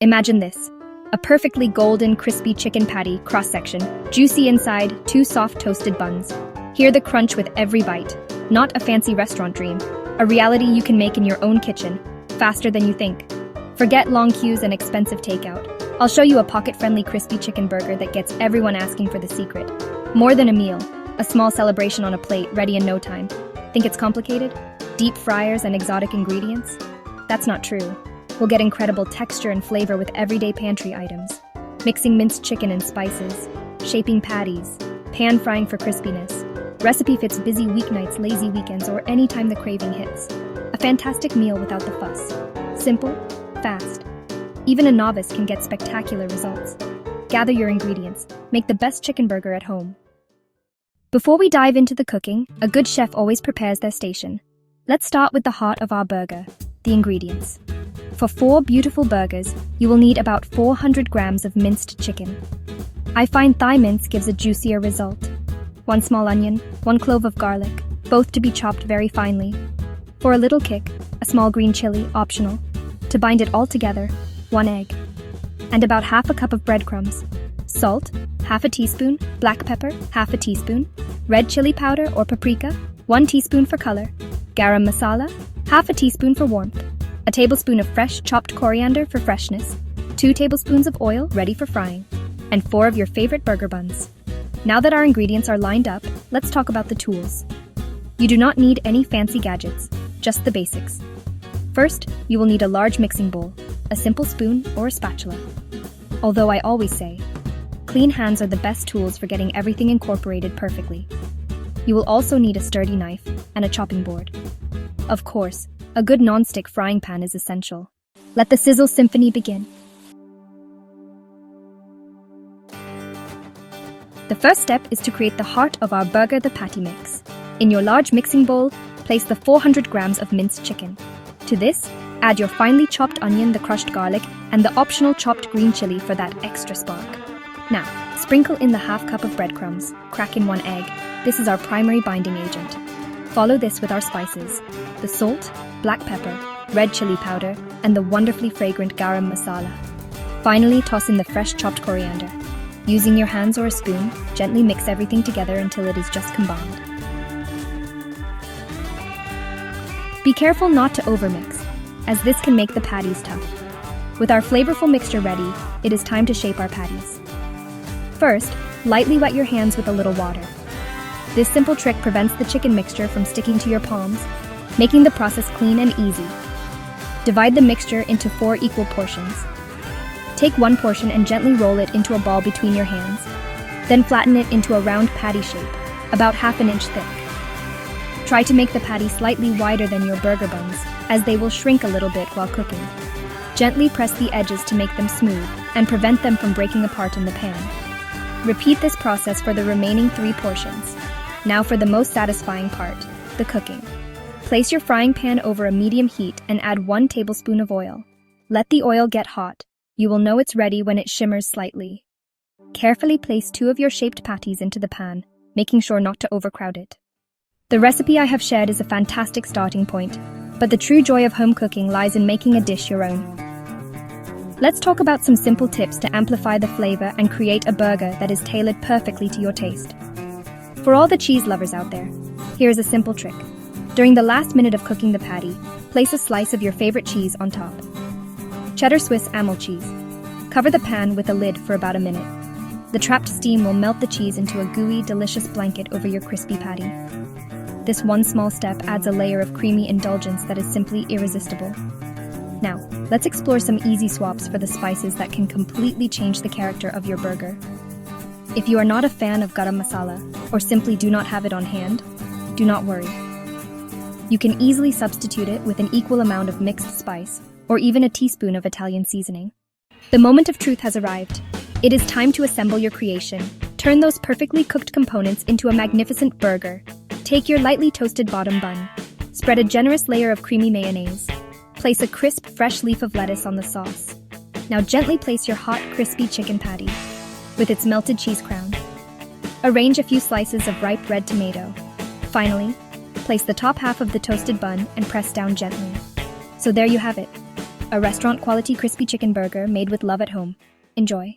Imagine this. A perfectly golden, crispy chicken patty, cross-section, juicy inside, two soft toasted buns. Hear the crunch with every bite. Not a fancy restaurant dream. A reality you can make in your own kitchen, faster than you think. Forget long queues and expensive takeout. I'll show you a pocket-friendly crispy chicken burger that gets everyone asking for the secret. More than a meal, a small celebration on a plate, ready in no time. Think it's complicated? Deep fryers and exotic ingredients? That's not true. We'll get incredible texture and flavor with everyday pantry items. Mixing minced chicken and spices, shaping patties, pan frying for crispiness. Recipe fits busy weeknights, lazy weekends, or anytime the craving hits. A fantastic meal without the fuss. Simple, fast. Even a novice can get spectacular results. Gather your ingredients. Make the best chicken burger at home. Before we dive into the cooking, a good chef always prepares their station. Let's start with the heart of our burger, the ingredients. For 4 beautiful burgers, you will need about 400 grams of minced chicken. I find thigh mince gives a juicier result. 1 small onion, 1 clove of garlic, both to be chopped very finely. For a little kick, a small green chili, optional. To bind it all together, 1 egg. And about half a cup of breadcrumbs. Salt, half a teaspoon, black pepper, half a teaspoon, red chili powder or paprika, 1 teaspoon for color, garam masala, half a teaspoon for warmth, a tablespoon of fresh chopped coriander for freshness, 2 tablespoons of oil ready for frying, and 4 of your favorite burger buns. Now that our ingredients are lined up, let's talk about the tools. You do not need any fancy gadgets, just the basics. First, you will need a large mixing bowl, a simple spoon or a spatula. Although I always say, clean hands are the best tools for getting everything incorporated perfectly. You will also need a sturdy knife and a chopping board. Of course, a good non-stick frying pan is essential. Let the sizzle symphony begin. The first step is to create the heart of our burger, the patty mix. In your large mixing bowl, place the 400 grams of minced chicken. To this, add your finely chopped onion, the crushed garlic, and the optional chopped green chili for that extra spark. Now, sprinkle in the half cup of breadcrumbs, crack in 1 egg. This is our primary binding agent. Follow this with our spices, the salt, black pepper, red chili powder, and the wonderfully fragrant garam masala. Finally, toss in the fresh chopped coriander. Using your hands or a spoon, gently mix everything together until it is just combined. Be careful not to overmix, as this can make the patties tough. With our flavorful mixture ready, it is time to shape our patties. First, lightly wet your hands with a little water. This simple trick prevents the chicken mixture from sticking to your palms, making the process clean and easy. Divide the mixture into 4 equal portions. Take 1 portion and gently roll it into a ball between your hands. Then flatten it into a round patty shape, about ½ inch thick. Try to make the patty slightly wider than your burger buns, as they will shrink a little bit while cooking. Gently press the edges to make them smooth and prevent them from breaking apart in the pan. Repeat this process for the remaining 3 portions. Now for the most satisfying part, the cooking. Place your frying pan over a medium heat and add 1 tablespoon of oil. Let the oil get hot. You will know it's ready when it shimmers slightly. Carefully place 2 of your shaped patties into the pan, making sure not to overcrowd it. The recipe I have shared is a fantastic starting point, but the true joy of home cooking lies in making a dish your own. Let's talk about some simple tips to amplify the flavor and create a burger that is tailored perfectly to your taste. For all the cheese lovers out there, here is a simple trick. During the last minute of cooking the patty, place a slice of your favorite cheese on top. Cheddar Swiss Amel cheese. Cover the pan with a lid for about a minute. The trapped steam will melt the cheese into a gooey, delicious blanket over your crispy patty. This one small step adds a layer of creamy indulgence that is simply irresistible. Now, let's explore some easy swaps for the spices that can completely change the character of your burger. If you are not a fan of garam masala, or simply do not have it on hand, do not worry. You can easily substitute it with an equal amount of mixed spice, or even a teaspoon of Italian seasoning. The moment of truth has arrived. It is time to assemble your creation. Turn those perfectly cooked components into a magnificent burger. Take your lightly toasted bottom bun. Spread a generous layer of creamy mayonnaise. Place a crisp, fresh leaf of lettuce on the sauce. Now gently place your hot, crispy chicken patty with its melted cheese crown. Arrange a few slices of ripe red tomato. Finally, place the top half of the toasted bun and press down gently. So there you have it. a restaurant quality crispy chicken burger made with love at home. Enjoy.